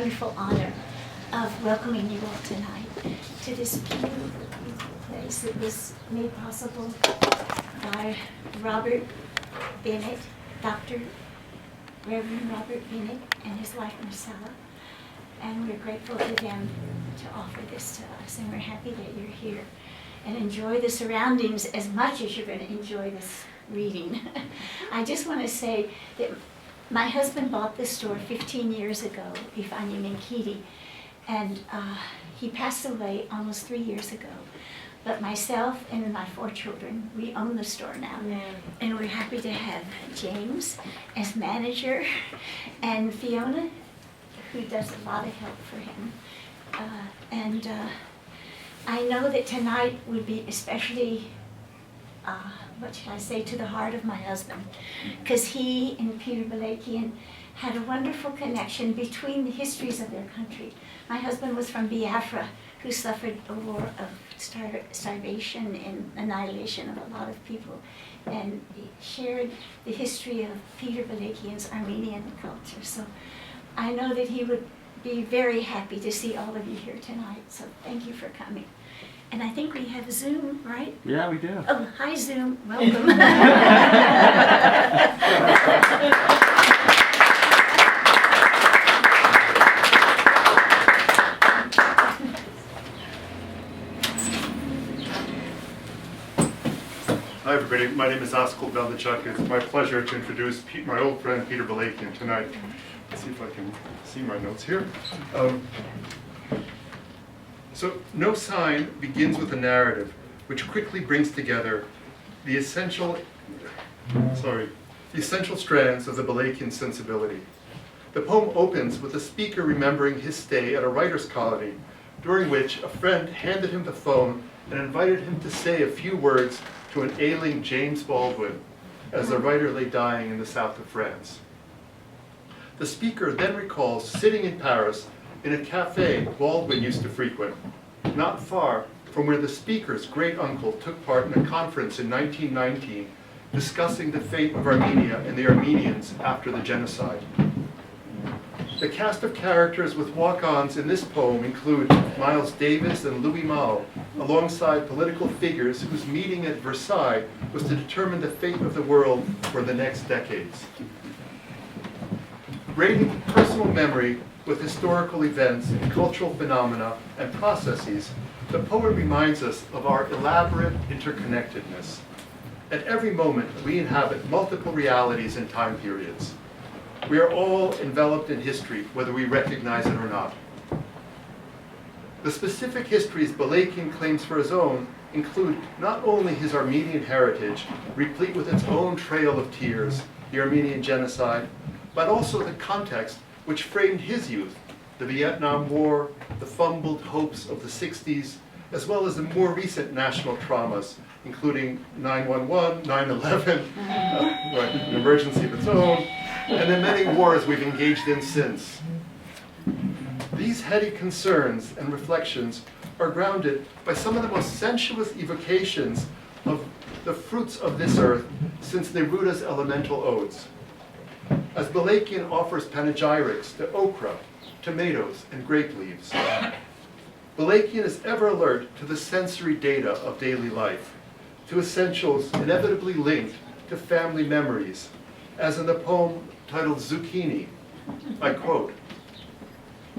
wonderful honor of welcoming you all tonight to this beautiful place that was made possible by Robert Bennett, Dr. Reverend Robert Bennett and his wife Marcella. And we're grateful to them to offer this to us, and we're happy that you're here. And enjoy the surroundings as much as you're going to enjoy this reading. I just want to say that my husband bought this store 15 years ago, Ifani Menkiti, and he passed away almost 3 years ago. But myself and my 4 children, we own the store now. Yeah. And we're happy to have James as manager and Fiona, who does a lot of help for him. I know that tonight would be especially, what should I say, to the heart of my husband, because he and Peter Balakian had a wonderful connection between the histories of their country. My husband was from Biafra, who suffered a war of starvation and annihilation of a lot of people, and he shared the history of Peter Balakian's Armenian culture. So I know that he would be very happy to see all of you here tonight, so thank you for coming. And I think we have Zoom, right? Yeah, we do. Oh, hi Zoom, welcome. Hi everybody, my name is Askold Melnyczuk. It's my pleasure to introduce my old friend Peter Balakian tonight. Let's see if I can see my notes here. So, No Sign begins with a narrative which quickly brings together the essential strands of the Balakian sensibility. The poem opens with the speaker remembering his stay at a writer's colony, during which a friend handed him the phone and invited him to say a few words to an ailing James Baldwin as the writer lay dying in the south of France. The speaker then recalls sitting in Paris in a cafe Baldwin used to frequent, not far from where the speaker's great-uncle took part in a conference in 1919 discussing the fate of Armenia and the Armenians after the genocide. The cast of characters with walk-ons in this poem include Miles Davis and Louis Malle, alongside political figures whose meeting at Versailles was to determine the fate of the world for the next decades. Braiding personal memory with historical events, cultural phenomena, and processes, the poem reminds us of our elaborate interconnectedness. At every moment, we inhabit multiple realities and time periods. We are all enveloped in history, whether we recognize it or not. The specific histories Balakian claims for his own include not only his Armenian heritage, replete with its own trail of tears, the Armenian genocide, but also the context which framed his youth, the Vietnam War, the fumbled hopes of the 60s, as well as the more recent national traumas, including 9/11, 9/11, an emergency of its own, and the many wars we've engaged in since. These heady concerns and reflections are grounded by some of the most sensuous evocations of the fruits of this earth since Neruda's elemental odes. As Balakian offers panegyrics to okra, tomatoes, and grape leaves, Balakian is ever alert to the sensory data of daily life, to essentials inevitably linked to family memories, as in the poem titled Zucchini. I quote,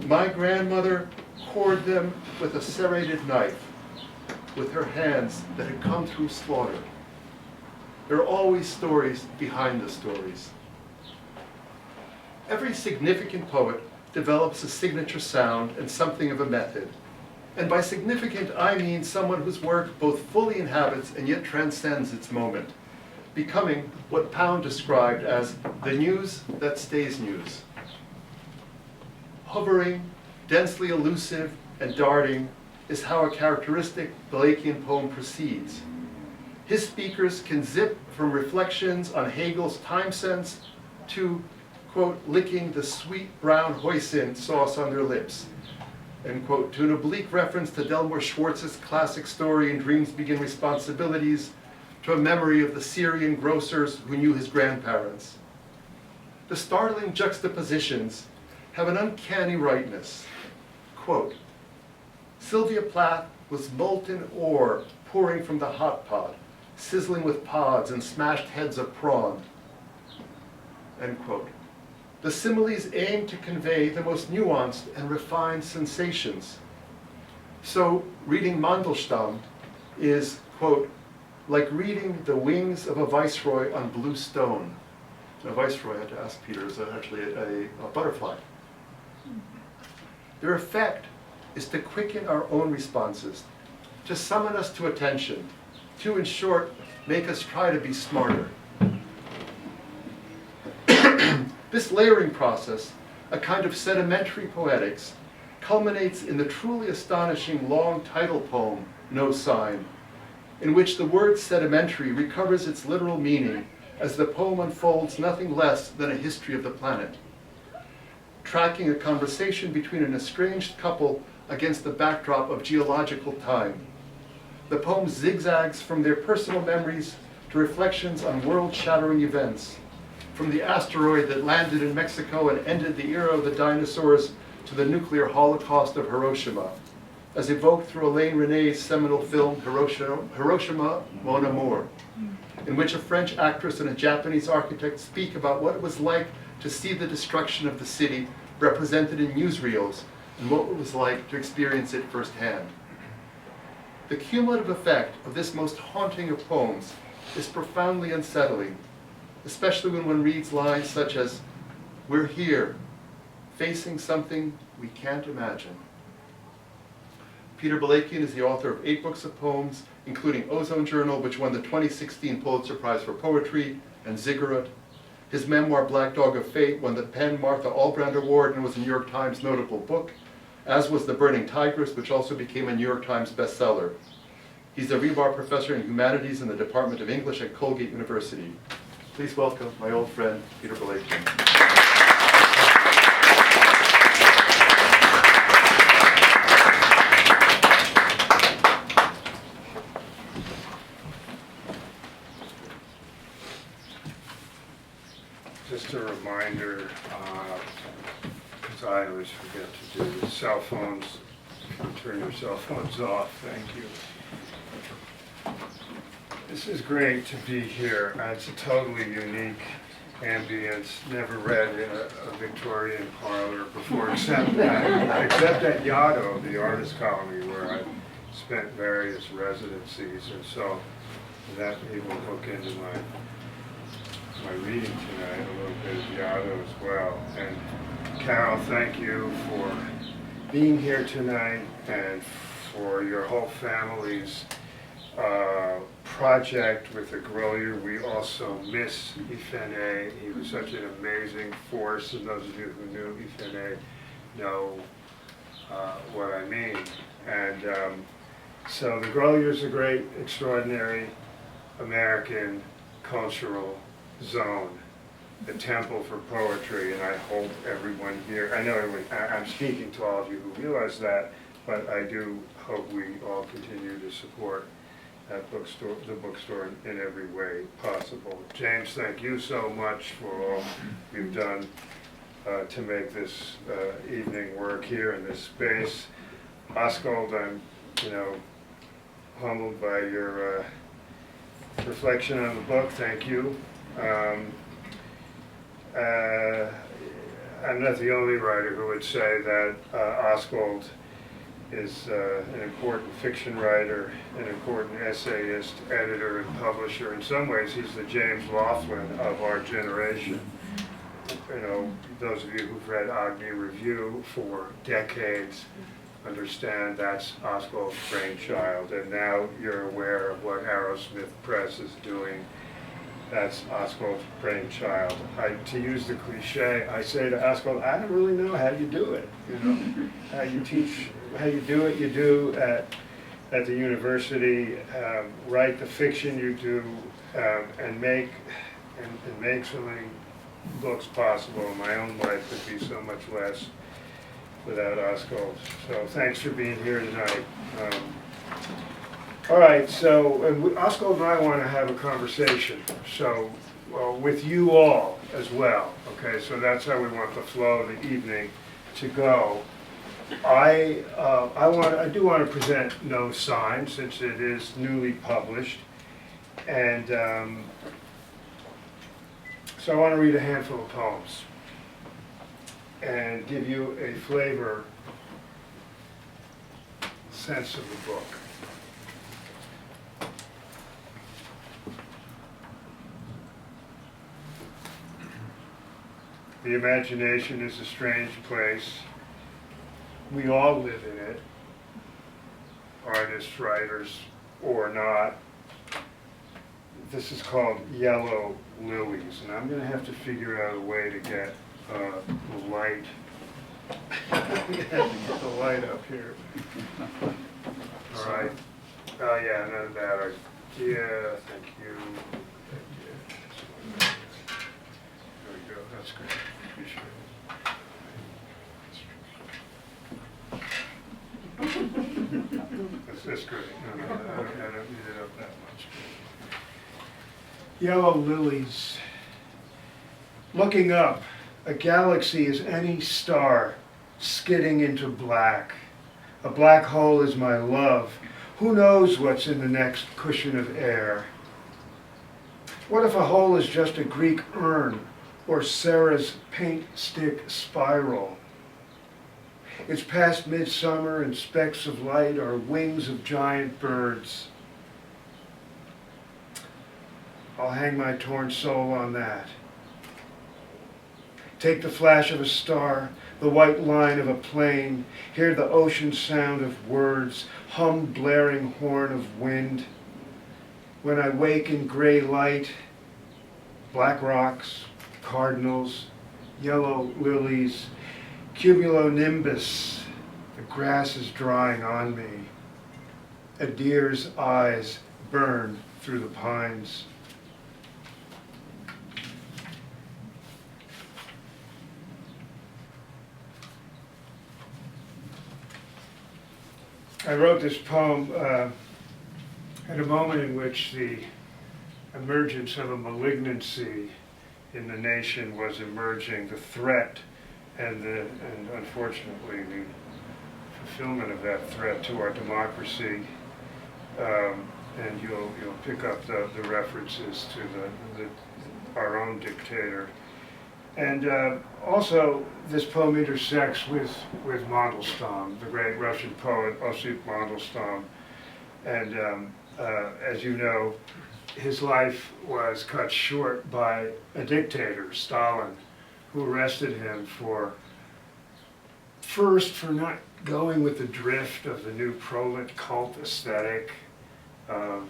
"My grandmother cored them with a serrated knife, with her hands that had come through slaughter. There are always stories behind the stories." Every significant poet develops a signature sound and something of a method. And by significant, I mean someone whose work both fully inhabits and yet transcends its moment, becoming what Pound described as the news that stays news. Hovering, densely elusive, and darting is how a characteristic Balakian poem proceeds. His speakers can zip from reflections on Hegel's time sense to, quote, licking the sweet brown hoisin sauce on their lips, end quote, to an oblique reference to Delmore Schwartz's classic story In Dreams Begin Responsibilities, to a memory of the Syrian grocers who knew his grandparents. The startling juxtapositions have an uncanny rightness. Quote, Sylvia Plath was molten ore pouring from the hot pot, sizzling with pods and smashed heads of prawn. End quote. The similes aim to convey the most nuanced and refined sensations. So reading Mandelstam is, quote, like reading the wings of a viceroy on blue stone. A viceroy, I had to ask Peter, is actually a butterfly. Their effect is to quicken our own responses, to summon us to attention, to, in short, make us try to be smarter. This layering process, a kind of sedimentary poetics, culminates in the truly astonishing long title poem, No Sign, in which the word sedimentary recovers its literal meaning as the poem unfolds nothing less than a history of the planet, tracking a conversation between an estranged couple against the backdrop of geological time. The poem zigzags from their personal memories to reflections on world-shattering events, from the asteroid that landed in Mexico and ended the era of the dinosaurs to the nuclear holocaust of Hiroshima, as evoked through Alain René's seminal film Hiroshima, Mon Amour, in which a French actress and a Japanese architect speak about what it was like to see the destruction of the city represented in newsreels and what it was like to experience it firsthand. The cumulative effect of this most haunting of poems is profoundly unsettling, especially when one reads lines such as, "We're here, facing something we can't imagine." Peter Balakian is the author of 8 books of poems, including Ozone Journal, which won the 2016 Pulitzer Prize for Poetry, and Ziggurat. His memoir, Black Dog of Fate, won the PEN Martha Albrand Award and was a New York Times notable book, as was The Burning Tigris, which also became a New York Times bestseller. He's a Rebar Professor in Humanities in the Department of English at Colgate University. Please welcome my old friend, Peter Balakian. Just a reminder, because I always forget to do this, cell phones, turn your cell phones off, thank you. This is great to be here. It's a totally unique ambience, never read in a Victorian parlor before, except at Yaddo, the artist colony, where I spent various residencies, and so that maybe will hook into my reading tonight, a little bit of Yaddo as well. And Carol, thank you for being here tonight and for your whole family's project with the Grolier. We also miss Ifene. He was such an amazing force, and those of you who knew Ifene know what I mean. And so the Grolier is a great, extraordinary American cultural zone, the temple for poetry, and I hope everyone here, I know I'm speaking to all of you who realize that, but I do hope we all continue to support that bookstore, the bookstore in every way possible. James, thank you so much for all you've done to make this evening work here in this space. Askold, I'm humbled by your reflection on the book. Thank you. I'm not the only writer who would say that Askold is an important fiction writer, an important essayist, editor, and publisher. In some ways, he's the James Laughlin of our generation. Those of you who've read Agni Review for decades understand that's Askold's brainchild, and now you're aware of what Arrowsmith Press is doing. That's Askold's brainchild. To use the cliche, I say to Askold, I don't really know how you do it. How you teach, how you do it, you do at the university, write the fiction you do, and make so many books possible. My own life would be so much less without Askold. So thanks for being here tonight. All right, so Askold and I want to have a conversation, so with you all as well. Okay, so that's how we want the flow of the evening to go. I do want to present No Sign, since it is newly published, and so I want to read a handful of poems and give you a flavor sense of the book. The imagination is a strange place. We all live in it, artists, writers, or not. This is called Yellow Lilies, and I'm going to have to figure out a way to get the light. I'm going to have to get the light up here. All right. Oh, yeah, none of that. Yeah, thank you. There we go. That's great. Appreciate it. That's great. No, I don't need it up that much. Yellow lilies. Looking up, a galaxy is any star skidding into black. A black hole is my love. Who knows what's in the next cushion of air? What if a hole is just a Greek urn or Sarah's paint stick spiral? It's past midsummer and specks of light are wings of giant birds. I'll hang my torn soul on that. Take the flash of a star, the white line of a plane, hear the ocean sound of words, hum blaring horn of wind. When I wake in gray light, black rocks, cardinals, yellow lilies, cumulonimbus, the grass is drying on me. A deer's eyes burn through the pines. I wrote this poem at a moment in which the emergence of a malignancy in the nation was emerging, the threat and unfortunately the fulfillment of that threat to our democracy. And you'll pick up the references to our own dictator. And also, this poem intersects with Mandelstam, the great Russian poet Osip Mandelstam. And as you know, his life was cut short by a dictator, Stalin, who arrested him for not going with the drift of the new prolet cult aesthetic of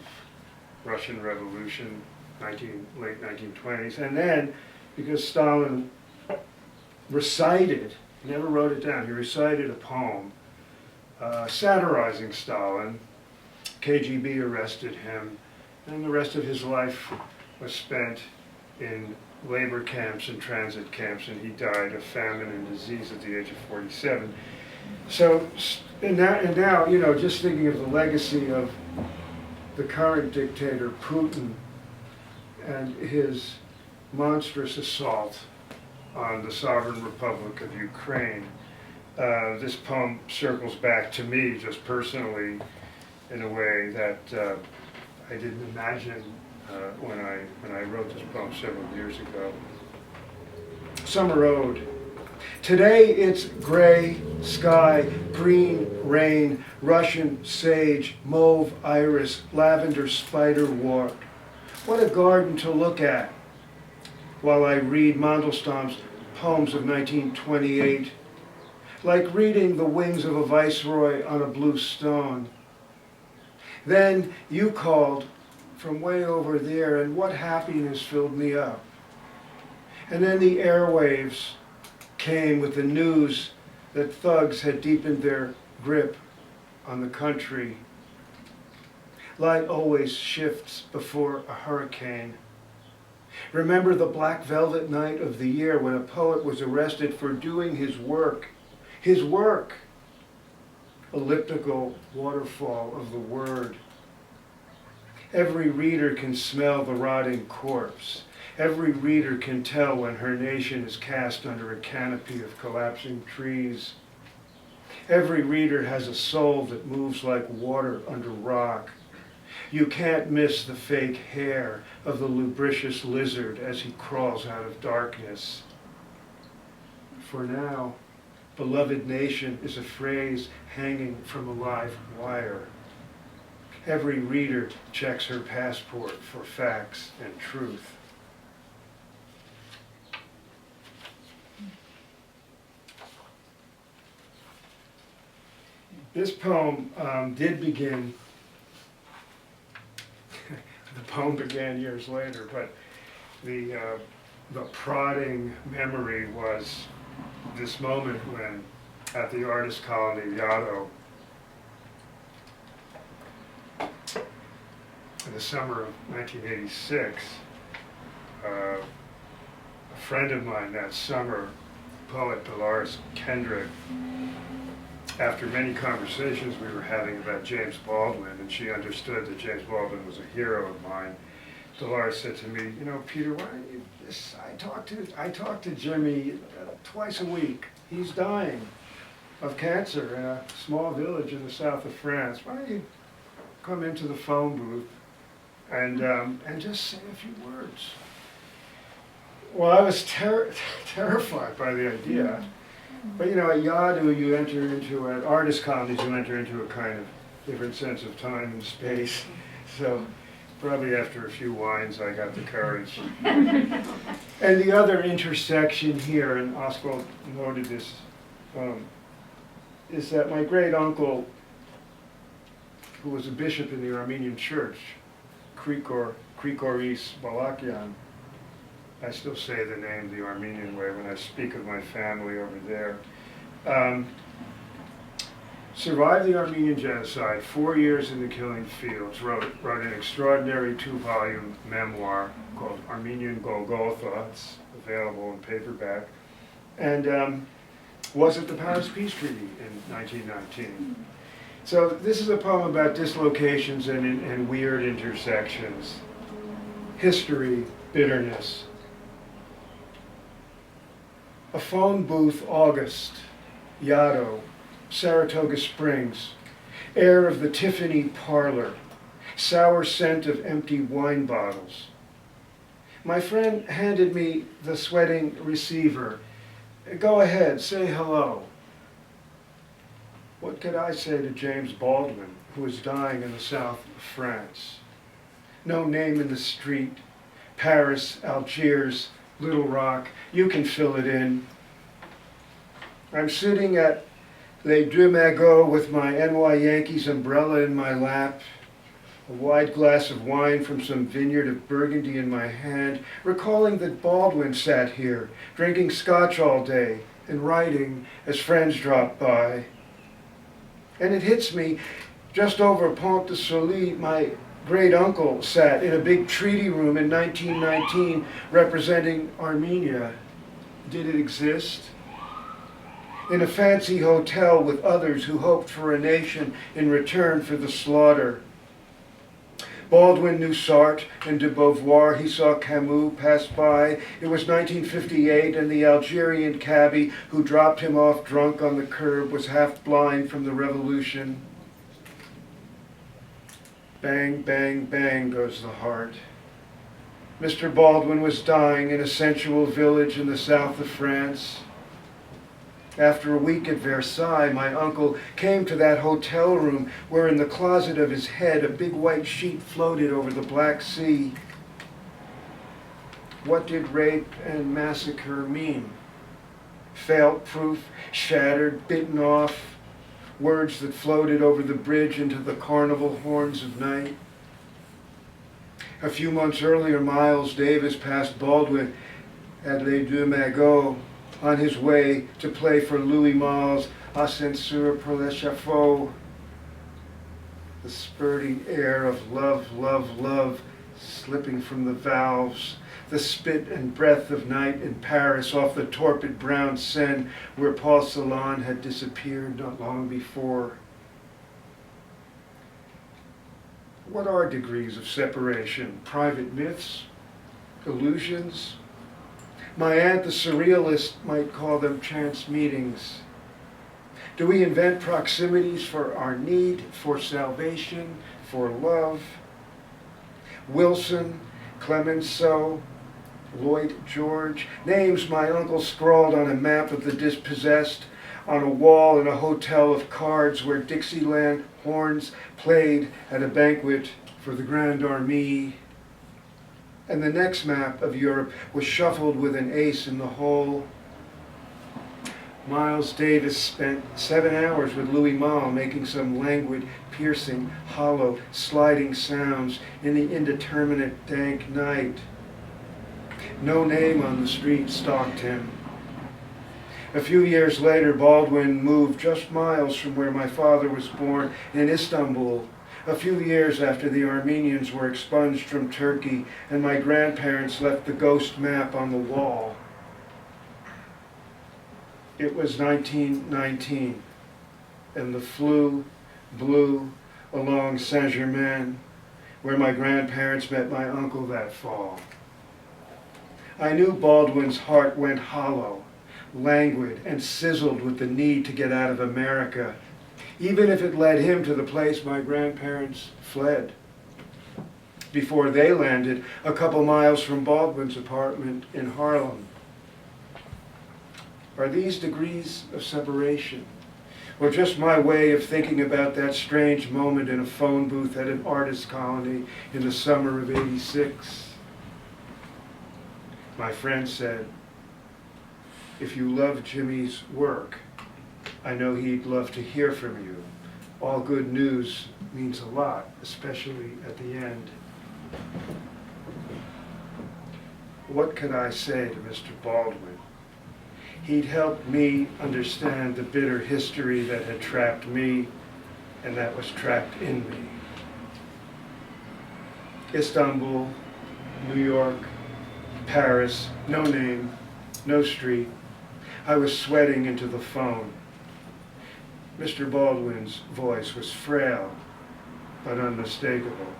Russian Revolution, late 1920s, and then because Stalin recited, he never wrote it down, he recited a poem satirizing Stalin. KGB arrested him, and the rest of his life was spent in labor camps and transit camps, and he died of famine and disease at the age of 47. So, and now, you know, just thinking of the legacy of the current dictator, Putin, and his monstrous assault on the sovereign Republic of Ukraine. This poem circles back to me just personally in a way that I didn't imagine when I wrote this poem several years ago. Summer Ode. Today it's gray sky, green rain, Russian sage, mauve iris, lavender spiderwort. What a garden to look at while I read Mandelstam's poems of 1928, like reading the wings of a viceroy on a blue stone. Then you called from way over there, and what happiness filled me up. And then the airwaves came with the news that thugs had deepened their grip on the country. Light always shifts before a hurricane. Remember the black velvet night of the year when a poet was arrested for doing his work. His work! Elliptical waterfall of the word. Every reader can smell the rotting corpse. Every reader can tell when her nation is cast under a canopy of collapsing trees. Every reader has a soul that moves like water under rock. You can't miss the fake hair of the lubricious lizard as he crawls out of darkness. For now, beloved nation is a phrase hanging from a live wire. Every reader checks her passport for facts and truth. This poem did begin, the poem began years later, but the prodding memory was this moment when, at the artist colony Yaddo, in the summer of 1986, a friend of mine that summer, poet Dolores Kendrick, after many conversations we were having about James Baldwin, and she understood that James Baldwin was a hero of mine, Dolores said to me, you know, Peter, why don't you just, I talk to Jimmy twice a week. He's dying of cancer in a small village in the south of France. Why don't you come into the phone booth and just say a few words? Well, I was terrified by the idea. But you know, at Yaddo, you enter into, at artist colonies, you enter into a kind of different sense of time and space. So probably after a few wines, I got the courage. And the other intersection here, and Askold noted this, is that my great uncle, who was a bishop in the Armenian church, Grolier Balakian, I still say the name the Armenian way when I speak of my family over there, survived the Armenian genocide, 4 years in the killing fields, wrote an extraordinary 2-volume memoir called Armenian Golgotha. It's available in paperback, and was at the Paris Peace Treaty in 1919. So this is a poem about dislocations and weird intersections, history, bitterness. A phone booth, August, Yaddo, Saratoga Springs, air of the Tiffany parlor, sour scent of empty wine bottles. My friend handed me the sweating receiver. Go ahead, say hello. What could I say to James Baldwin, who was dying in the south of France? No name in the street, Paris, Algiers, Little Rock, you can fill it in. I'm sitting at Les Deux Magots with my NY Yankees umbrella in my lap, a wide glass of wine from some vineyard of Burgundy in my hand, recalling that Baldwin sat here, drinking scotch all day and writing as friends dropped by. And it hits me, just over Pont de Sully, my great uncle sat in a big treaty room in 1919 representing Armenia. Did it exist? In a fancy hotel with others who hoped for a nation in return for the slaughter. Baldwin knew Sartre and de Beauvoir. He saw Camus pass by. It was 1958, and the Algerian cabbie who dropped him off drunk on the curb was half blind from the revolution. Bang, bang, bang goes the heart. Mr. Baldwin was dying in a sensual village in the south of France. After a week at Versailles, my uncle came to that hotel room where in the closet of his head a big white sheet floated over the Black Sea. What did rape and massacre mean? Fail-proof, shattered, bitten off, words that floated over the bridge into the carnival horns of night. A few months earlier, Miles Davis passed Baldwin at Les Deux Magots on his way to play for Louis Malle's Ascenseur pour l'échafaud. The spurting air of love, love, love slipping from the valves, the spit and breath of night in Paris off the torpid brown Seine where Paul Celan had disappeared not long before. What are degrees of separation? Private myths illusions? My aunt, the surrealist, might call them chance meetings. Do we invent proximities for our need, for salvation, for love? Wilson, Clemenceau, Lloyd George, names my uncle scrawled on a map of the dispossessed, on a wall in a hotel of cards where Dixieland horns played at a banquet for the Grande Armée. And the next map of Europe was shuffled with an ace in the hole. Miles Davis spent 7 hours with Louis Malle making some languid, piercing, hollow, sliding sounds in the indeterminate, dank night. No name on the street stalked him. A few years later, Baldwin moved just miles from where my father was born in Istanbul, a few years after the Armenians were expunged from Turkey and my grandparents left the ghost map on the wall. It was 1919, and the flu blew along Saint-Germain, where my grandparents met my uncle that fall. I knew Baldwin's heart went hollow, languid, and sizzled with the need to get out of America, even if it led him to the place my grandparents fled. Before they landed, a couple miles from Baldwin's apartment in Harlem. Are these degrees of separation, or just my way of thinking about that strange moment in a phone booth at an artist colony in the summer of '86? My friend said, if you love Jimmy's work, I know he'd love to hear from you. All good news means a lot, especially at the end. What could I say to Mr. Baldwin? He'd helped me understand the bitter history that had trapped me and that was trapped in me. Istanbul, New York, Paris, no name, no street. I was sweating into the phone. Mr. Baldwin's voice was frail, but unmistakable.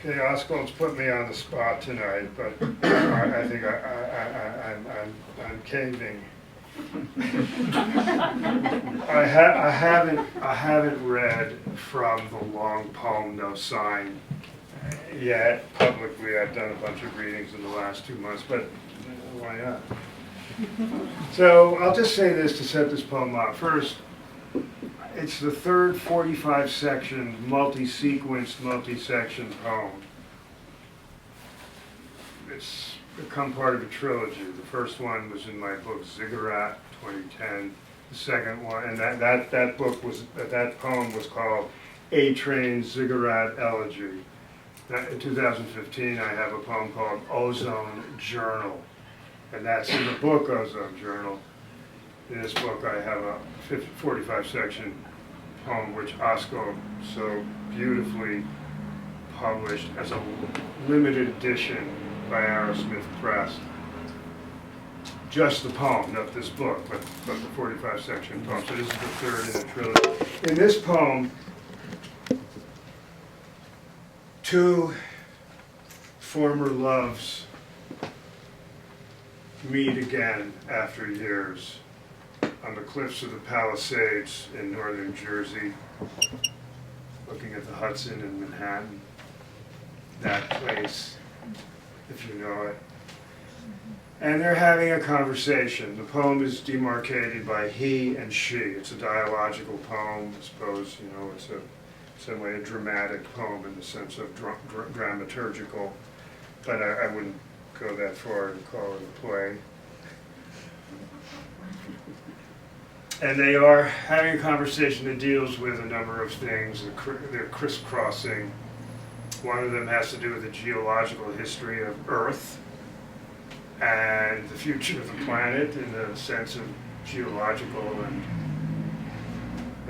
Okay, Askold's put me on the spot tonight, but I think I'm caving. I haven't read from the long poem No Sign yet publicly. I've done a bunch of readings in the last 2 months, but why not? So I'll just say this to set this poem up. First, it's the third 45-section, multi-sequenced, multi-section poem. It's become part of a trilogy. The first one was in my book Ziggurat, 2010. The second one, and that poem was called A Train Ziggurat Elegy. In 2015, I have a poem called Ozone Journal, and that's in the book Ozone Journal. In this book, I have a 45-section poem which Askold so beautifully published as a limited edition by Arrowsmith Press. Just the poem, not this book, but the 45-section poem. So this is the third in the trilogy. In this poem, two former loves meet again after years on the cliffs of the Palisades in northern Jersey, looking at the Hudson in Manhattan. That place, if you know it. And they're having a conversation. The poem is demarcated by he and she. It's a dialogical poem. I suppose, it's in some way a dramatic poem in the sense of dramaturgical, but I wouldn't go that far to call it a play. And they are having a conversation that deals with a number of things. They're crisscrossing. One of them has to do with the geological history of Earth and the future of the planet in the sense of geological and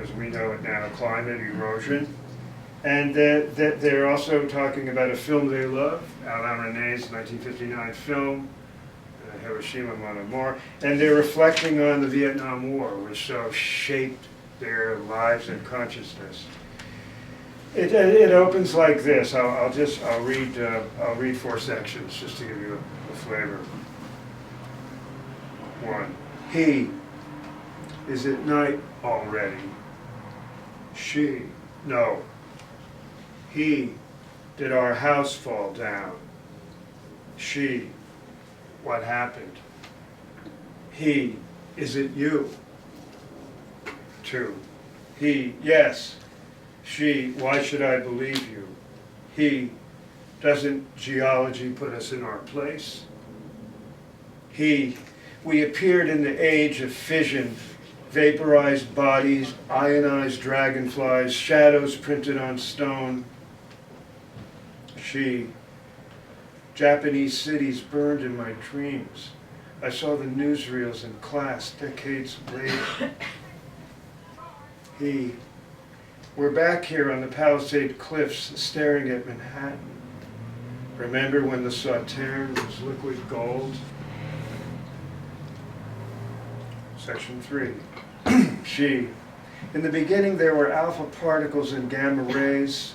as we know it now, climate erosion. And they're also talking about a film they love, Alain René's 1959 film, Hiroshima, Mon Amour, and they're reflecting on the Vietnam War, which so shaped their lives and consciousness. It opens like this. I'll read 4 sections just to give you a flavor. 1. He, is it night already? She, no. He, did our house fall down? She, what happened? He, is it you? 2. He, yes. She, why should I believe you? He, doesn't geology put us in our place? He, we appeared in the age of fission, vaporized bodies, ionized dragonflies, shadows printed on stone. She, Japanese cities burned in my dreams. I saw the newsreels in class decades later. He, we're back here on the Palisade Cliffs staring at Manhattan. Remember when the Sauterne was liquid gold? Section 3. She, in the beginning there were alpha particles and gamma rays.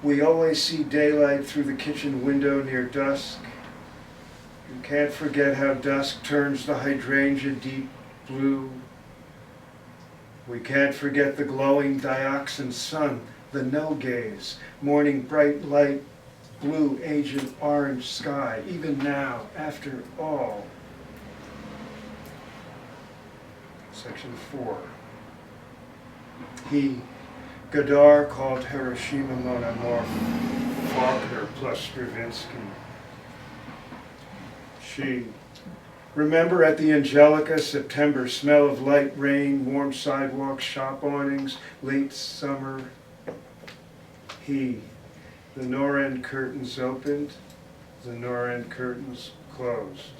We always see daylight through the kitchen window near dusk. You can't forget how dusk turns the hydrangea deep blue. We can't forget the glowing dioxin sun, the no-gaze, morning bright light, blue Agent Orange sky, even now, after all. Section 4. He, Godard called Hiroshima Mon Amour, Faulkner plus Stravinsky. She, remember at the Angelica, September, smell of light rain, warm sidewalks, shop awnings, late summer. He, the Norend curtains opened, the Norend curtains closed.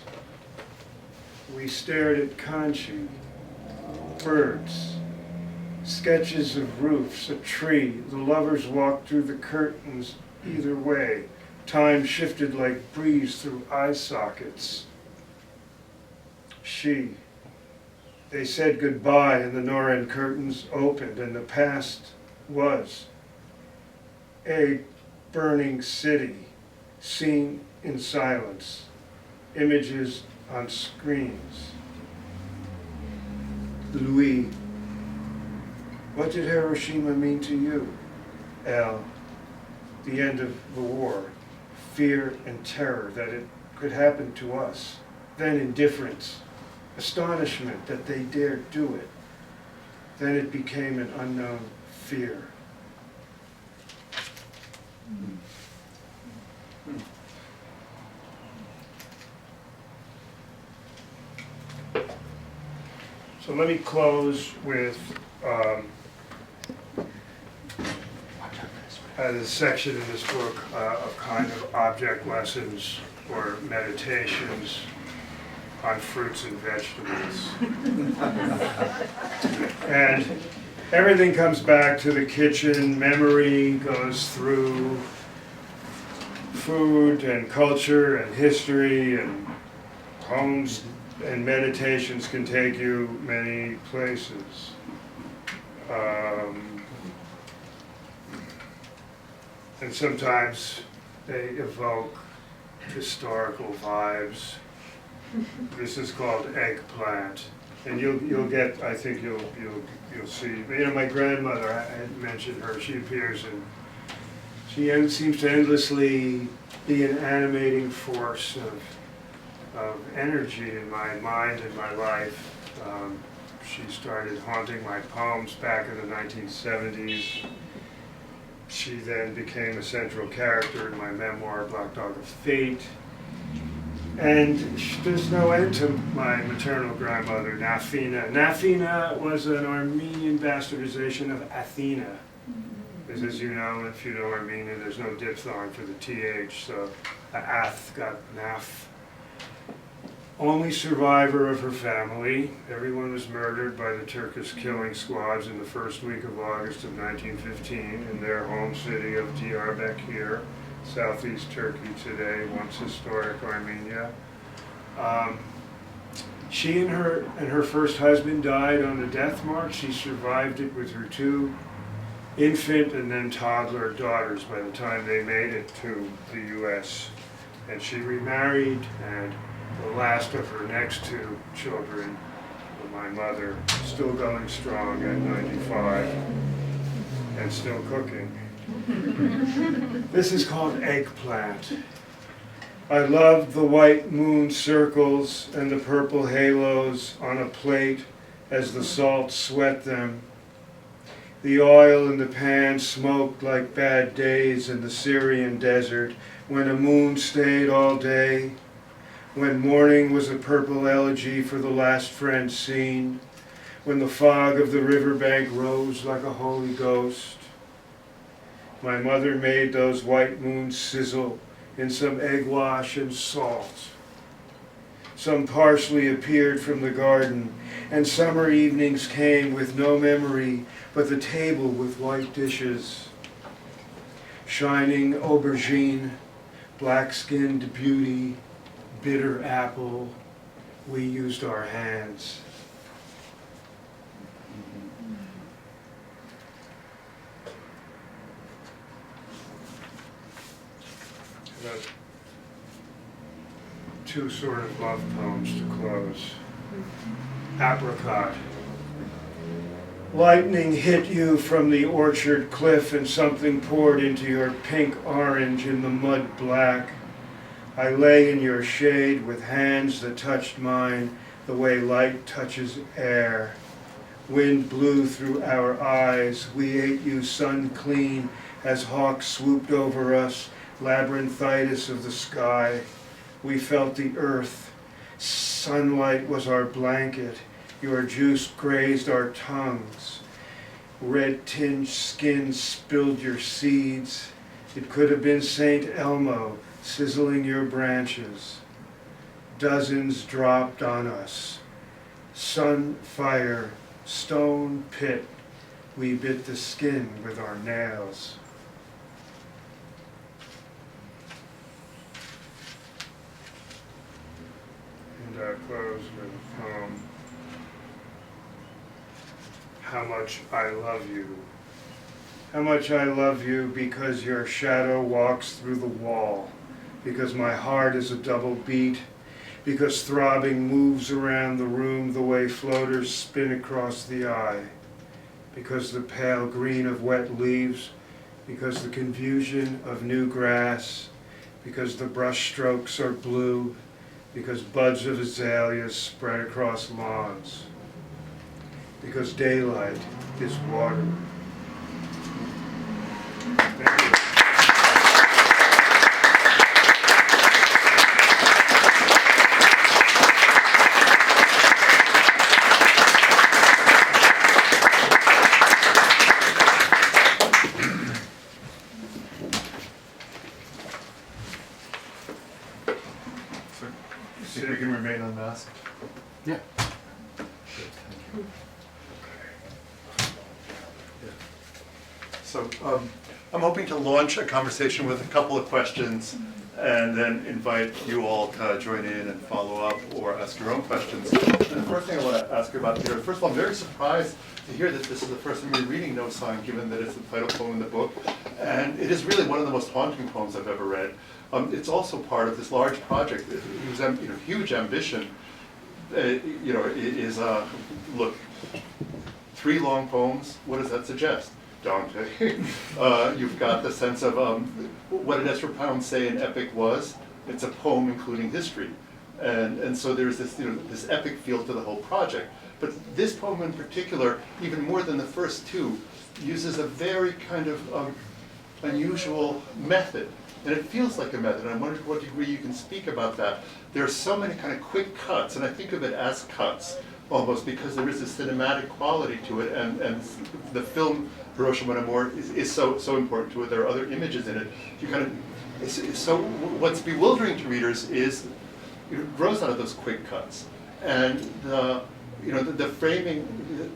We stared at Kanchi, birds, sketches of roofs, a tree. The lovers walked through the curtains either way. Time shifted like breeze through eye sockets. She, they said goodbye and the Norend curtains opened and the past was a burning city, seen in silence, images on screens. Louis, what did Hiroshima mean to you? Elle, the end of the war, fear and terror that it could happen to us, then indifference, astonishment that they dared do it, then it became an unknown fear. So let me close with the section in this book of kind of object lessons or meditations on fruits and vegetables. And everything comes back to the kitchen. Memory goes through food and culture and history, and poems and meditations can take you many places. And sometimes they evoke historical vibes. This is called Eggplant, and you'll get. I think you'll see. You know, my grandmother. I had mentioned her. She appears in. She seems to endlessly be an animating force of energy in my mind and my life. She started haunting my poems back in the 1970s. She then became a central character in my memoir, Black Dog of Fate. And there's no end to my maternal grandmother, Nafina. Nafina was an Armenian bastardization of Athena. Because as you know, if you know Armenian, there's no diphthong for the TH, so Ath got Naf. only survivor of her family. Everyone was murdered by the Turkish killing squads in the first week of August of 1915 in their home city of Diyarbakir, southeast Turkey today, once historic Armenia. She and her first husband died on the death march. She survived it with her two infant and then toddler daughters by the time they made it to the U.S. And she remarried, and the last of her next two children, my mother, still going strong at 95 and still cooking. This is called Eggplant. I loved the white moon circles and the purple halos on a plate as the salt sweat them. The oil in the pan smoked like bad days in the Syrian desert when a moon stayed all day, when morning was a purple elegy for the last friend seen, when the fog of the riverbank rose like a holy ghost. My mother made those white moons sizzle in some egg wash and salt. Some parsley appeared from the garden, and summer evenings came with no memory but the table with white dishes. Shining aubergine, black-skinned beauty, bitter apple, we used our hands. Two sort of love poems to close. Apricot. Lightning hit you from the orchard cliff and something poured into your pink orange in the mud black. I lay in your shade with hands that touched mine the way light touches air. Wind blew through our eyes. We ate you sun clean as hawks swooped over us, labyrinthitis of the sky. We felt the earth. Sunlight was our blanket. Your juice grazed our tongues. Red-tinged skin spilled your seeds. It could have been St. Elmo sizzling your branches. Dozens dropped on us. Sun, fire, stone, pit. We bit the skin with our nails. And I close with a poem. How much I love you. How much I love you because your shadow walks through the wall, because my heart is a double beat, because throbbing moves around the room the way floaters spin across the eye, because the pale green of wet leaves, because the confusion of new grass, because the brush strokes are blue, because buds of azaleas spread across lawns, because daylight is water. Thank you. See if we can remain unmasked. Yeah. So I'm hoping to launch a conversation with a couple of questions and then invite you all to join in and follow up or ask your own questions. And the first thing I want to ask you about, Peter, first of all, I'm very surprised to hear that this is the first time you're reading No Sign, given that it's the title poem in the book. And it is really one of the most haunting poems I've ever read. It's also part of this large project, whose huge ambition, is look, 3 long poems. What does that suggest? Dante. You've got the sense of what did Ezra Pound say an epic was? It's a poem including history, and so there's this this epic feel to the whole project. But this poem in particular, even more than the first 2, uses a very kind of unusual method. And it feels like a method, and I wonder to what degree you can speak about that. There are so many kind of quick cuts, and I think of it as cuts, almost, because there is a cinematic quality to it, and the film Hiroshima memoir is so important to it. There are other images in it. You kind of, so what's bewildering to readers is, it grows out of those quick cuts. And the framing,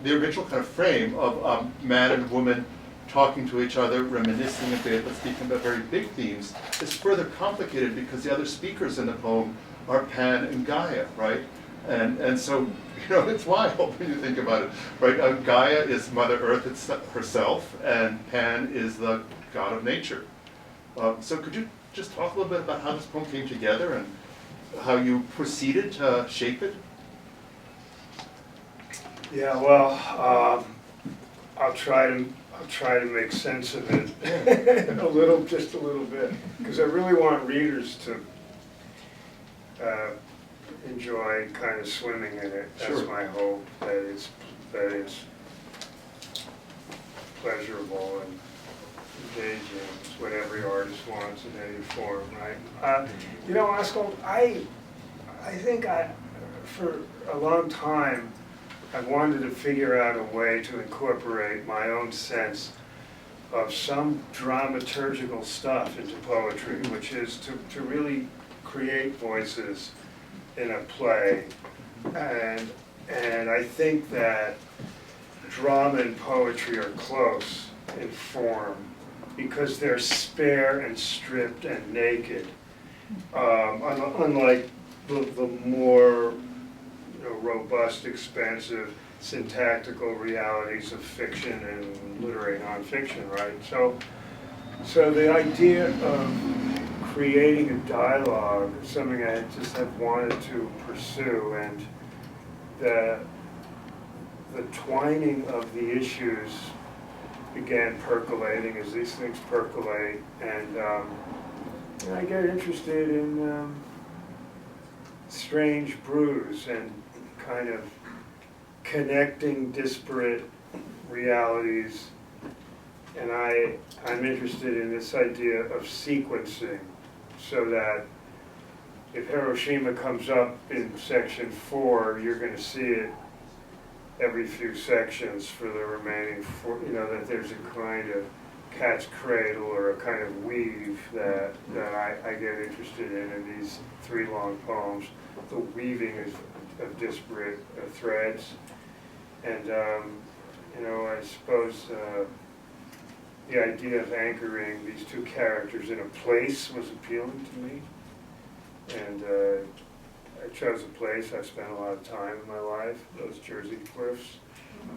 the original kind of frame of man and woman talking to each other, reminiscing a bit, but speaking about very big themes, is further complicated because the other speakers in the poem are Pan and Gaia, right? And so, it's wild when you think about it, right? Gaia is Mother Earth herself, and Pan is the god of nature. So could you just talk a little bit about how this poem came together and how you proceeded to shape it? Yeah, well, I'll try to make sense of it just a little bit, because I really want readers to enjoy kind of swimming in it. That's Sure. my hope, that it's pleasurable and engaging. It's what every artist wants in any form, right? Askold, I think for a long time, I wanted to figure out a way to incorporate my own sense of some dramaturgical stuff into poetry, which is to really create voices in a play. And I think that drama and poetry are close in form because they're spare and stripped and naked. Unlike the more robust, expansive, syntactical realities of fiction and literary nonfiction, right? So the idea of creating a dialogue is something I just have wanted to pursue, and the twining of the issues began percolating as these things percolate, and I get interested in strange brews and kind of connecting disparate realities, and I'm interested in this idea of sequencing, so that if Hiroshima comes up in section 4, you're going to see it every few sections for the remaining 4, that there's a kind of cat's cradle or a kind of weave that I get interested in these 3 long poems, the weaving of disparate threads. And, I suppose the idea of anchoring these 2 characters in a place was appealing to me. And I chose a place I've spent a lot of time in my life, those Jersey cliffs.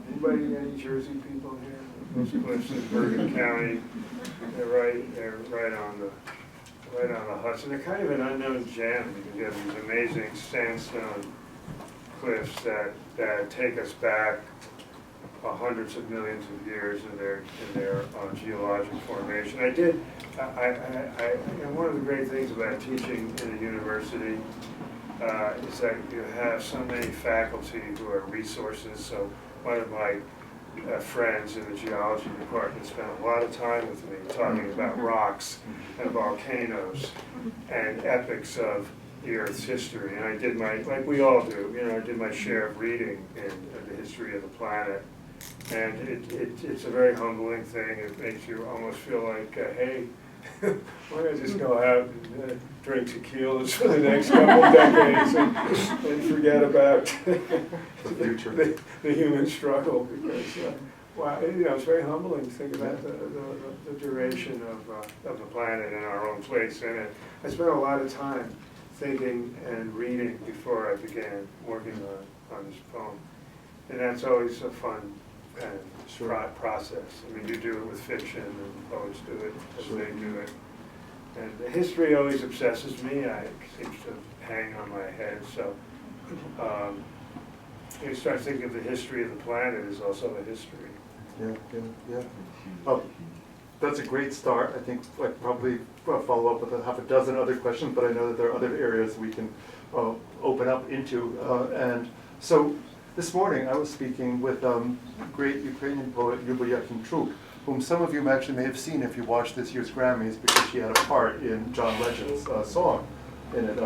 Anybody, any Jersey people here? Those cliffs in Bergen County, they're right on the Hudson. They're kind of an unknown gem because you have these amazing sandstone cliffs that take us back hundreds of millions of years in their geologic formation. One of the great things about teaching in a university is that you have so many faculty who are resources. So one of my friends in the geology department spent a lot of time with me talking about rocks and volcanoes and epics of the Earth's history. And I did like we all do, I did my share of reading in the history of the planet. And it's a very humbling thing. It makes you almost feel like, hey, why don't I just go out and drink tequilas for the next couple of decades and forget about the future, the human struggle, because it's very humbling to think about the duration of the planet and our own place in it. I spent a lot of time thinking and reading before I began working on this poem, and that's always a fun kind of process. I mean, you do it with fiction, and poets do it as they do it. And the history always obsesses me. It seems to hang on my head. So you start thinking of the history of the planet as also a history. Yeah. That's a great start. I think I'd probably follow up with a half a dozen other questions, but I know that there are other areas we can open up into. And so this morning I was speaking with great Ukrainian poet Grolier Hybrid, whom some of you actually may have seen if you watched this year's Grammys, because she had a part in John Legend's song in it,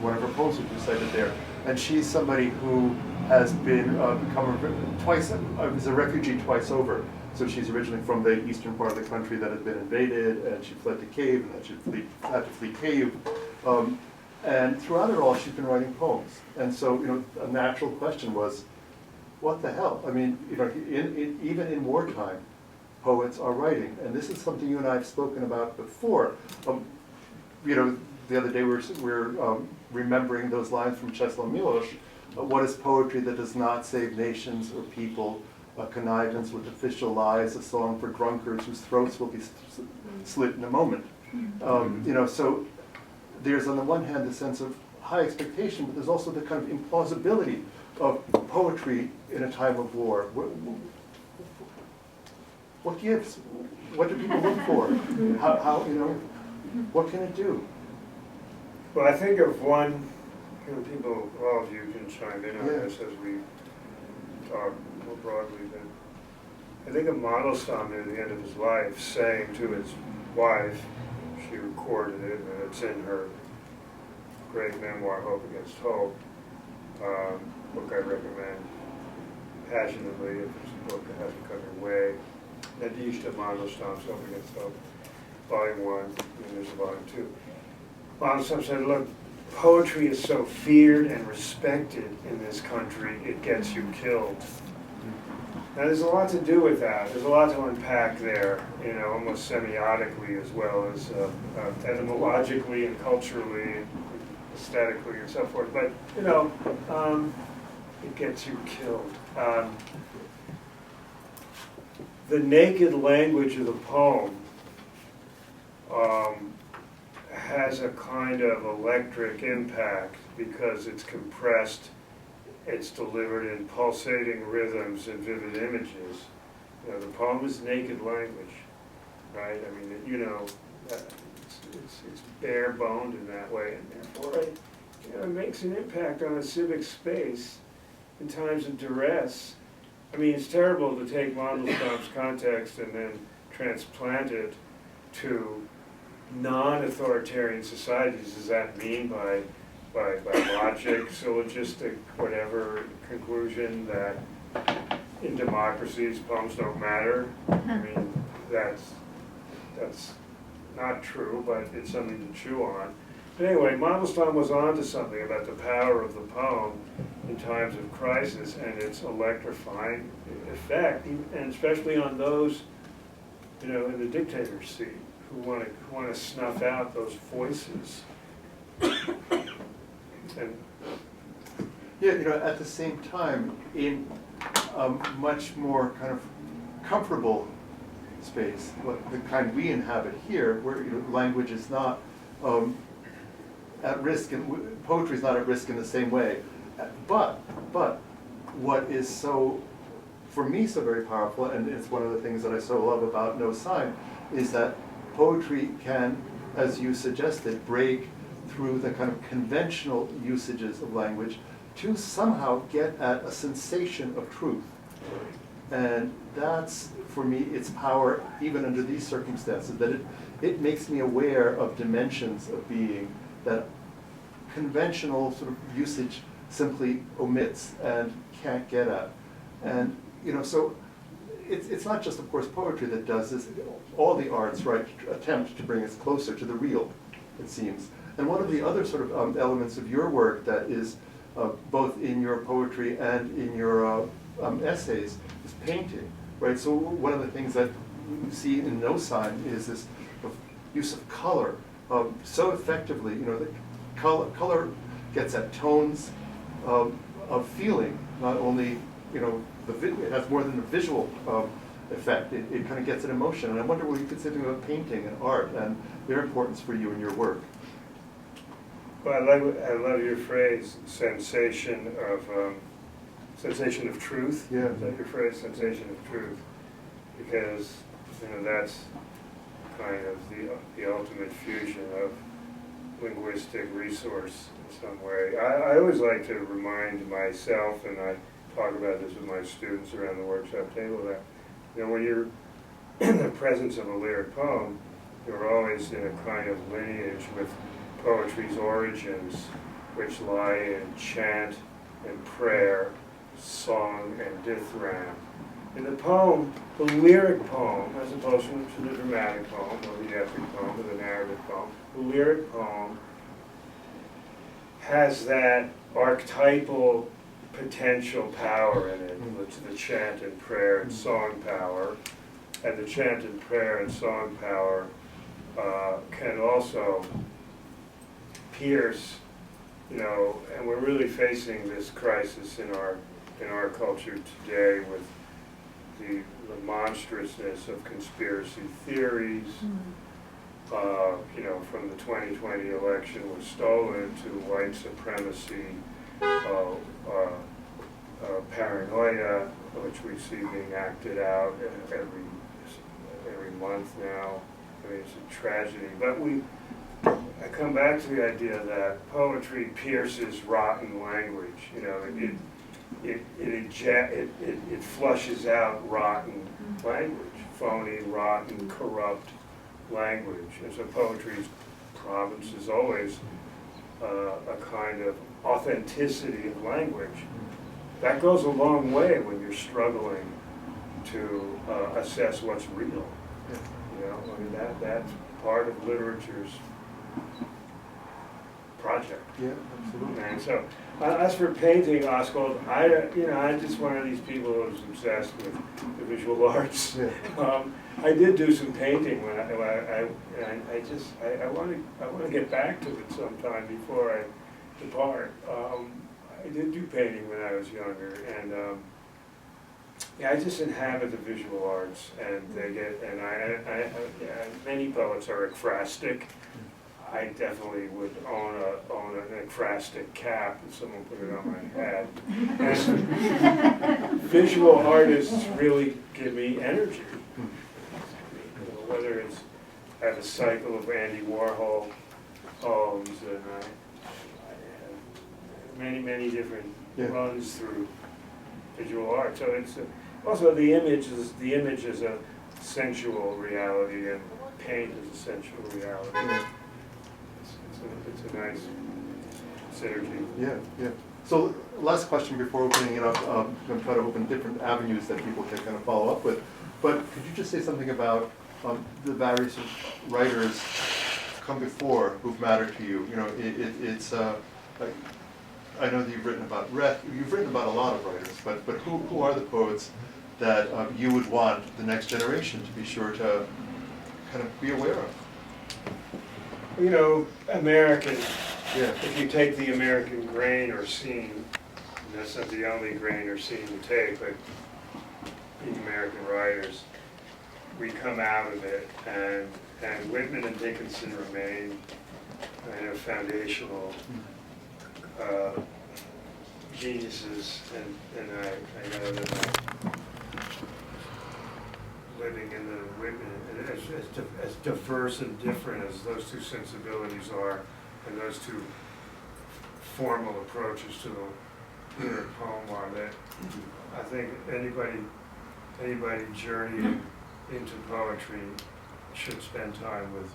one of her poems was recited there. And she's somebody who has been was a refugee twice over. So she's originally from the eastern part of the country that had been invaded, and she fled to cave, and then she had to flee cave. And throughout it all, she's been writing poems. And so, a natural question was, what the hell? I mean, even in wartime, poets are writing. And this is something you and I have spoken about before. The other day we're remembering those lines from Czesław Miłosz. What is poetry that does not save nations or people? A connivance with official lies, a song for drunkards whose throats will be slit in a moment. So there's on the one hand the sense of high expectation, but there's also the kind of implausibility of poetry in a time of war. What gives? What do people look for? How what can it do? Well, I think of one, people, all of you can chime in on this as we talk more broadly, but I think of Mandelstam near the end of his life saying to his wife, she recorded it, and it's in her great memoir, Hope Against Hope, book I recommend passionately if it's a book that hasn't come your way. Nadezhda Mandelstam's Hope Against Hope, Volume 1, and there's a Volume 2. Mandelstam said, look, poetry is so feared and respected in this country, it gets you killed. Now there's a lot to do with that. There's a lot to unpack there, almost semiotically as well as etymologically and culturally and aesthetically and so forth. But, it gets you killed. The naked language of the poem has a kind of electric impact because it's compressed, it's delivered in pulsating rhythms and vivid images. The poem is naked language, right? I mean, it's bare-boned in that way, and therefore it makes an impact on a civic space in times of duress. I mean, it's terrible to take Mandelstam's context and then transplant it to non-authoritarian societies. Does that mean by logic, syllogistic, whatever conclusion that in democracies poems don't matter? I mean, that's not true, but it's something to chew on. But anyway, Mandelstam was on to something about the power of the poem in times of crisis and its electrifying effect, and especially on those, in the dictator's seat, who want to snuff out those voices. And at the same time, in a much more kind of comfortable space, the kind we inhabit here, where language is not at risk, and poetry is not at risk in the same way. But what is so, for me, so very powerful, and it's one of the things that I so love about No Sign, is that poetry can, as you suggested, break through the kind of conventional usages of language to somehow get at a sensation of truth. And that's, for me, its power, even under these circumstances, that it makes me aware of dimensions of being that conventional sort of usage simply omits and can't get at. And, so it's not just, of course, poetry that does this. All the arts, right, attempt to bring us closer to the real, it seems. And one of the other sort of elements of your work that is both in your poetry and in your essays is painting, right? So one of the things that you see in No Sign is this use of color so effectively. The color gets at tones of feeling, not only, it has more than a visual effect. It kind of gets an emotion. And I wonder what you could say about painting and art and their importance for you in your work. Well, I love your phrase, sensation of truth. Yeah. Is that your phrase, sensation of truth? Because that's kind of the ultimate fusion of linguistic resource in some way. I always like to remind myself, and I talk about this with my students around the workshop table, that when you're in the presence of a lyric poem, you're always in a kind of lineage with poetry's origins, which lie in chant and prayer, song and dithyramb. In the poem, the lyric poem, as opposed to the dramatic poem, or the epic poem, or the narrative poem, the lyric poem has that archetypal potential power in it, which is the chant and prayer and song power. And the chant and prayer and song power can also pierce, you know, and we're really facing this crisis in our culture today with the monstrousness of conspiracy theories. You know, from the 2020 election was stolen to white supremacy, paranoia, which we see being acted out every month now. I mean, it's a tragedy. But I come back to the idea that poetry pierces rotten language. You know, it flushes out rotten language, phony, rotten, corrupt language. And so poetry's province is always a kind of authenticity of language. That goes a long way when you're struggling to assess what's real. You know, I mean, that's part of literature's project. Yeah, absolutely. And so, as for painting, Askold, I'm just one of these people who's obsessed with the visual arts. Yeah. I did do some painting when I want to get back to it sometime before I depart. I did do painting when I was younger, and I just inhabit the visual arts, and many poets are ekphrastic. I definitely would own an ekphrastic cap if someone put it on my head. And visual artists really give me energy. You know, whether it's I have a cycle of Andy Warhol poems, and I have many different runs through visual art. So it's also the image is a sensual reality, and paint is a sensual reality. It's a nice synergy. Yeah. So last question before opening it up. I'm going to try to open different avenues that people can kind of follow up with. But could you just say something about the various writers come before who've mattered to you? You know, it's I know that you've written about you've written about a lot of writers, but who are the poets that you would want the next generation to be sure to kind of be aware of? You know, American, if you take the American grain or scene, and that's not the only grain or scene you take, but the American writers, we come out of it, and Whitman and Dickinson remain kind of foundational geniuses, and I know that living in the Whitman, as diverse and different as those two sensibilities are, and those two formal approaches to the poem are, that I think anybody journeying into poetry should spend time with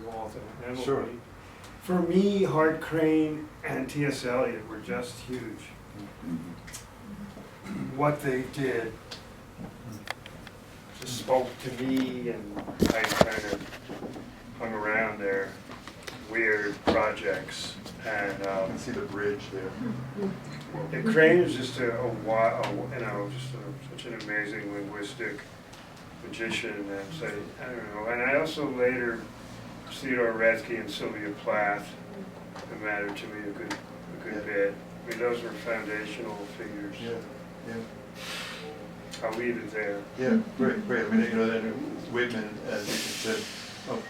Walt and Emily. Sure. For me, Hart Crane and T.S. Eliot were just huge. What they did just spoke to me, and I kind of hung around their weird projects. And I can see the bridge there. Crane is just such an amazing linguistic magician, and so I don't know. And I also later, Theodore Retzky and Sylvia Plath mattered to me a good bit. I mean, those were foundational figures. Yeah. I'll leave it there. Yeah, great. I mean, you know, then Whitman, as you said,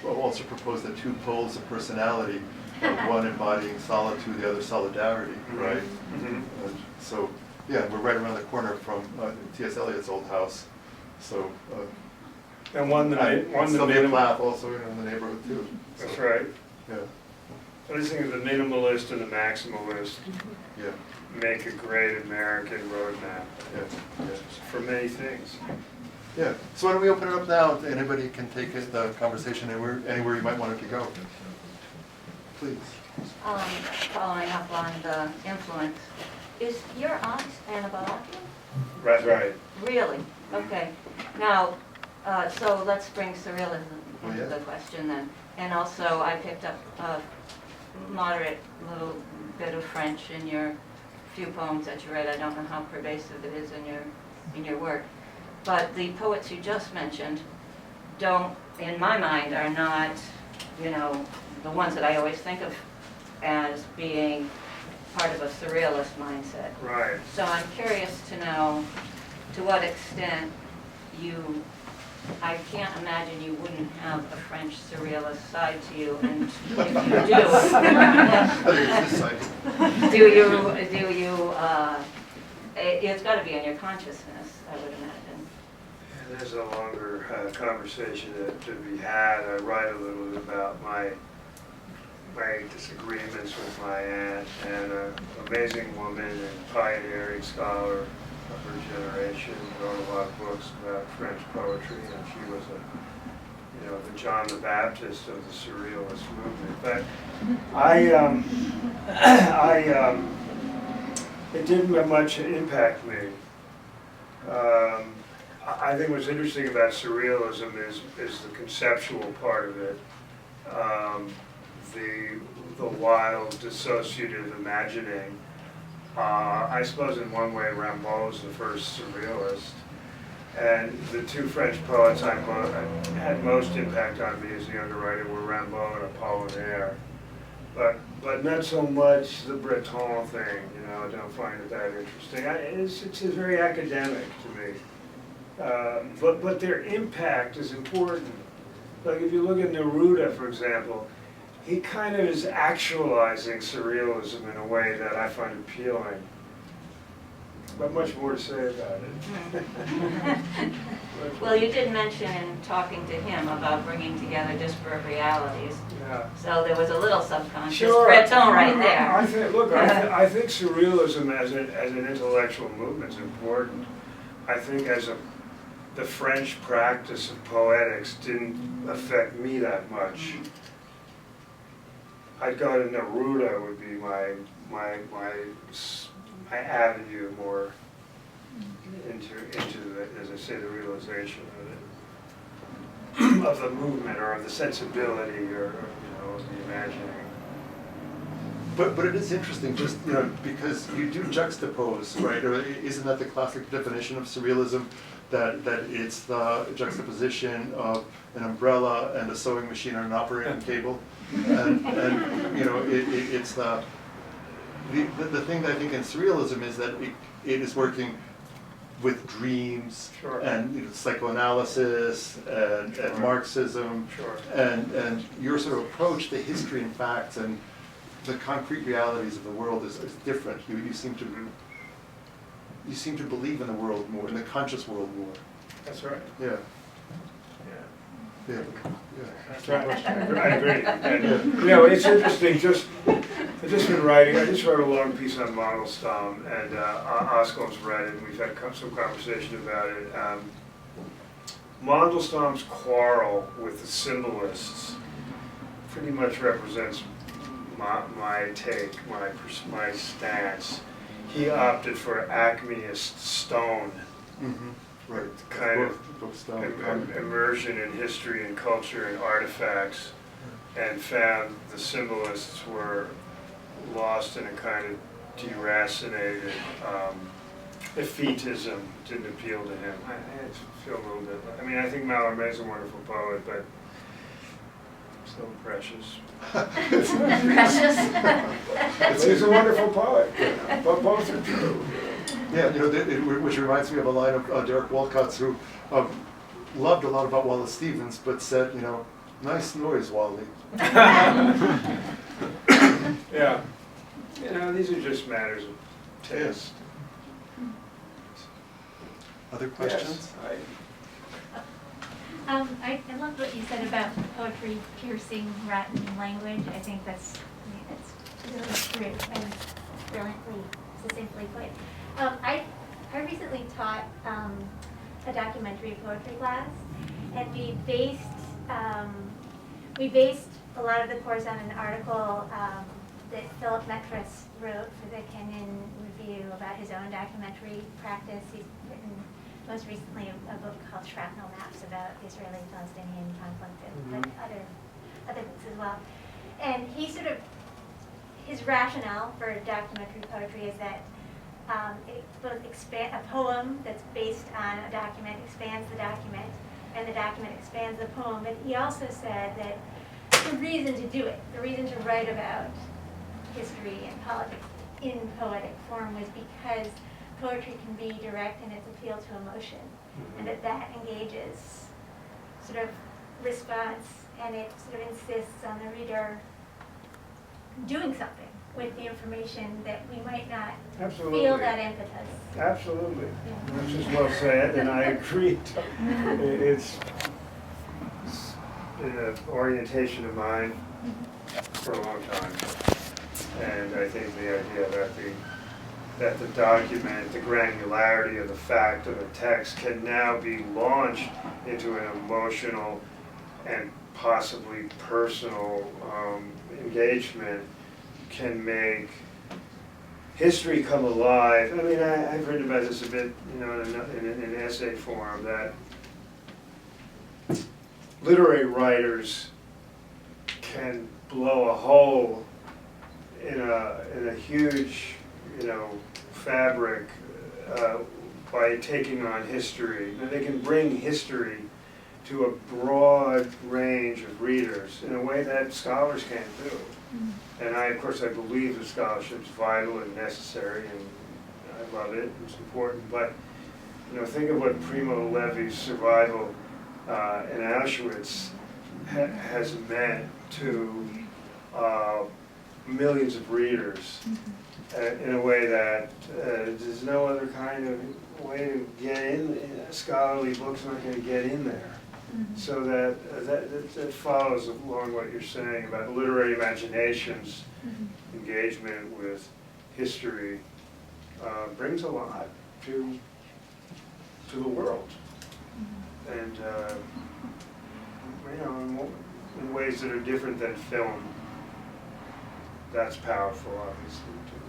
also proposed the two poles of personality, one embodying solitude, the other solidarity, right? Mm-hmm. And so, yeah, we're right around the corner from T.S. Eliot's old house. So, And Sylvia Plath also in the neighborhood too. So, that's right. Yeah. I just think of the minimalist and the maximalist Yeah. make a great American roadmap Yeah. for many things. Yeah. So why don't we open it up now? Anybody can take the conversation anywhere you might want it to go. Please. Following up on the influence, is your aunt Anna Balakian? That's right. Really? Okay. Now, so let's bring surrealism into yeah. the question then. And also, I picked up moderate little bit of French in your few poems that you read. I don't know how pervasive it is in your work. But the poets you just mentioned don't, in my mind, are not, the ones that I always think of as being part of a surrealist mindset. Right. So I'm curious to know to what extent I can't imagine you wouldn't have a French surrealist side to you, and if you it's got to be in your consciousness, I would imagine. There's a longer conversation to be had. I write a little bit about my disagreements with my aunt, and an amazing woman and pioneering scholar of her generation, wrote a lot of books about French poetry, and she was the John the Baptist of the Surrealist movement. But it didn't have much impact me. I think what's interesting about surrealism is the conceptual part of it, the wild, dissociative imagining. I suppose in one way Rimbaud was the first surrealist, and the two French poets I had most impact on me as a younger writer were Rimbaud and Apollinaire, but not so much the Breton thing. I don't find it that interesting. It's very academic to me. But their impact is important. Like if you look at Neruda, for example, he kind of is actualizing surrealism in a way that I find appealing. But much more to say about it. Well, you did mention in talking to him about bringing together disparate realities. Yeah. So there was a little subconscious Sure. Breton right there. I think surrealism as an intellectual movement is important. I think the French practice of poetics didn't affect me that much. I'd go to Neruda would be my avenue more into the, as I say, the realization of the movement or of the sensibility or of the imagining. But it is interesting, just because you do juxtapose, right? Or isn't that the classic definition of surrealism? That it's the juxtaposition of an umbrella and a sewing machine on an operating table, and it's the thing that I think in surrealism is that it is working with dreams. Sure. And psychoanalysis and Sure. Marxism. Sure. And your sort of approach to history and facts and the concrete realities of the world is different. You seem to believe in the world more, in the conscious world more. That's right. Yeah. Yeah. Yeah. That's right. I agree. And, it's interesting. I just wrote a long piece on Mandelstam, and Askold's read it, and we've had some conversation about it. Mandelstam's quarrel with the symbolists pretty much represents my take, my stance. He opted for Acmeist stone. Mm-hmm. Right. Kind of immersion in history and culture and artifacts, and found the symbolists were lost in a kind of deracinated effetism. Didn't appeal to him. I feel a little bit. I think Mallarmé is a wonderful poet, but still precious. Precious. He's a wonderful poet, but both are true. Yeah, which reminds me of a line of Derek Walcott's, who loved a lot about Wallace Stevens, but said, nice noise, Wally. Yeah. These are just matters of taste. Other questions? Yes, I love what you said about poetry piercing rotten language. I think that's really true and brilliantly, succinctly put. I recently taught a documentary poetry class, and we based a lot of the course on an article that Philip Metris wrote for the Kenyan Review about his own documentary practice. He's written most recently a book called Shrapnel Maps about the Israeli-Palestinian conflict, but other books as well. And he sort of his rationale for documentary poetry is that it both a poem that's based on a document expands the document, and the document expands the poem. But he also said that the reason to do it, the reason to write about history and politics in poetic form was because poetry can be direct in its appeal to emotion, and that engages sort of response, and it sort of insists on the reader doing something with the information that we might not Absolutely. feel that impetus. Absolutely. Yeah. That's just well said, and I agree. It's an orientation of mine for a long time. And I think the idea that the document, the granularity of the fact of a text can now be launched into an emotional and possibly personal engagement can make history come alive. I mean, I've written about this a bit, in an essay form, that literary writers can blow a hole in a huge, fabric by taking on history. And they can bring history to a broad range of readers in a way that scholars can't do. And of course, I believe that scholarship is vital and necessary, and I love it, it's important. But, think of what Primo Levi's survival in Auschwitz has meant to millions of readers in a way that there's no other kind of way to get in. Scholarly books aren't going to get in there. So that follows along what you're saying about literary imagination's engagement with history brings a lot to the world, and in ways that are different than film. That's powerful, obviously, too.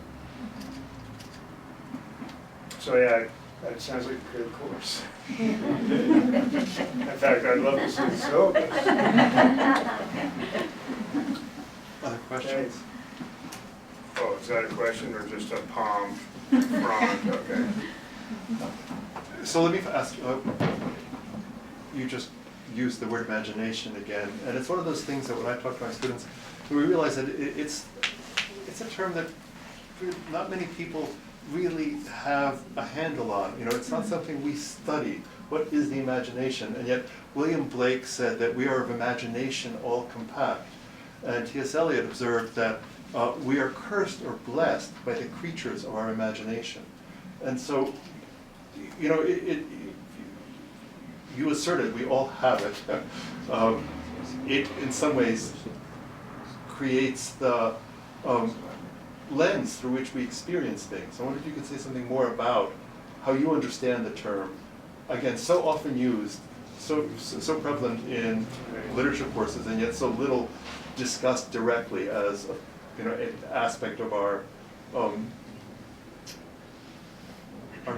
So yeah, that sounds like a good course. In fact, I'd love to see the syllabus. Other questions? Oh, is that a question or just a palm frond? Okay. So let me ask you, you just used the word imagination again, and it's one of those things that when I talk to my students, we realize that it's a term that not many people really have a handle on. It's not something we study. What is the imagination? And yet William Blake said that we are of imagination all compact. And T.S. Eliot observed that we are cursed or blessed by the creatures of our imagination. And so, you asserted we all have it. It, in some ways, creates the lens through which we experience things. I wonder if you could say something more about how you understand the term. Again, so often used, so prevalent in literature courses, and yet so little discussed directly as an aspect of our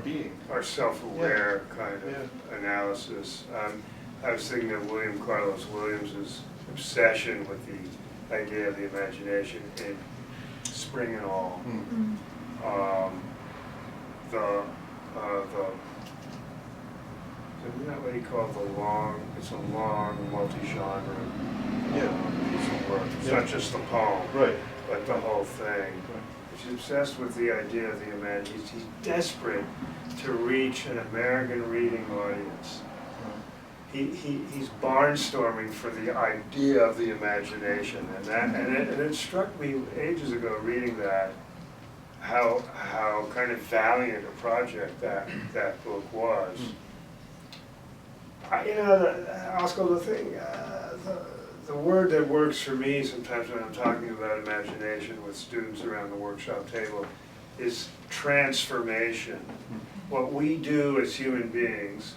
being. Our self-aware kind of analysis. I was thinking of William Carlos Williams's obsession with the idea of the imagination in Spring and All. Isn't that what he called it's a long, multi-genre piece of work. It's not just the poem, Right. but the whole thing. He's obsessed with the idea of the imagination. He's desperate to reach an American reading audience. He's barnstorming for the idea of the imagination, and it struck me ages ago reading that how kind of valiant a project that book was. Askold, the word that works for me sometimes when I'm talking about imagination with students around the workshop table is transformation. What we do as human beings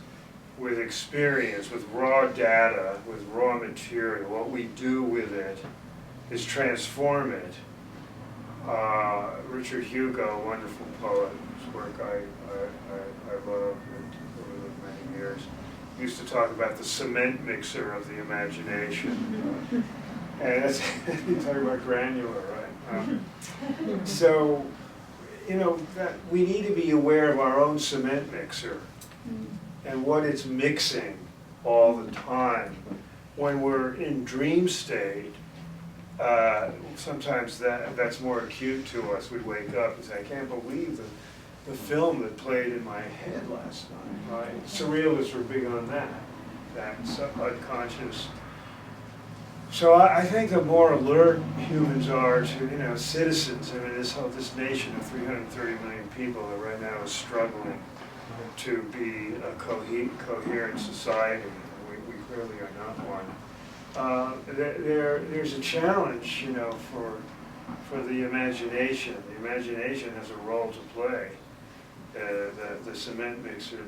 with experience, with raw data, with raw material, what we do with it is transform it. Richard Hugo, a wonderful poet, whose work I love over the many years, used to talk about the cement mixer of the imagination. And that's, you talk about granular, right? So, you know, that we need to be aware of our own cement mixer and what it's mixing all the time. When we're in dream state, sometimes that's more acute to us. We wake up and say, I can't believe the film that played in my head last night, right? Surrealists were big on that unconscious. So I think the more alert humans are to, you know, citizens, I mean, this nation of 330 million people that right now is struggling to be a coherent society. We clearly are not one. There's a challenge, you know, for the imagination. The imagination has a role to play. The cement mixer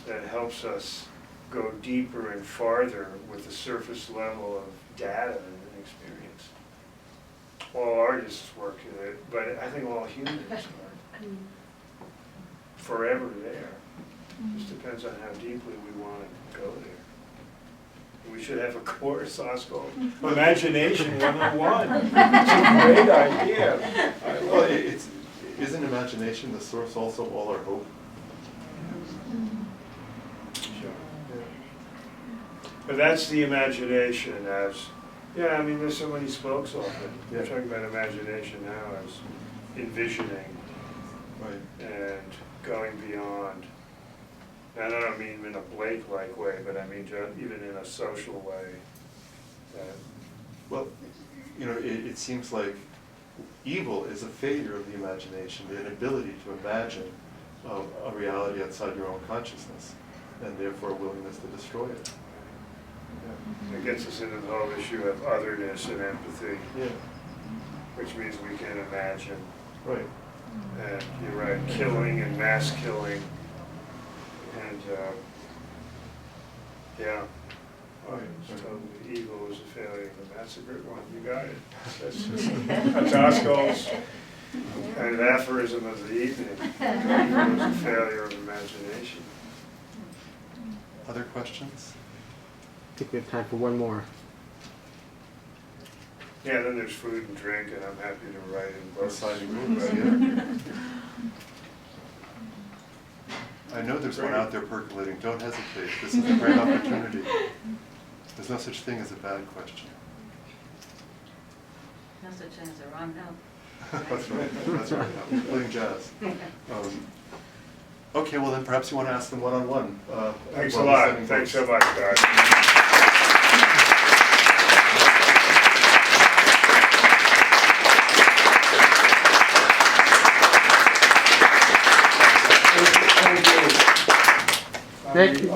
that helps us go deeper and farther with the surface level of data and experience. All artists work in it, but I think all humans are forever there. Just depends on how deeply we want to go there. We should have a course, Askold. Imagination 101. It's a great idea. Well, isn't imagination the source also of all our hope? Sure. But that's the imagination as, yeah, I mean, there's so many spokes often. We're talking about imagination now as envisioning and going beyond. And I don't mean in a Blake-like way, but I mean even in a social way. Well, you know, it seems like evil is a failure of the imagination, the inability to imagine a reality outside your own consciousness, and therefore a willingness to destroy it. It gets us into the whole issue of otherness and empathy, which means we can imagine. Right. And you're right, killing and mass killing. And yeah, it's totally evil is a failure, and that's a good one. You got it. That's Askold's kind of aphorism of the evening. Evil is a failure of imagination. Other questions? I think we have time for one more. Yeah, then there's food and drink, and I'm happy to write in books. Signing books, I know there's one out there percolating. Don't hesitate. This is a great opportunity. There's no such thing as a bad question. No such thing as a wrong note. That's right. That's right. I'm playing jazz. Okay, well then perhaps you want to ask them one-on-one. Thanks a lot. Thanks so much, guys. Thank you.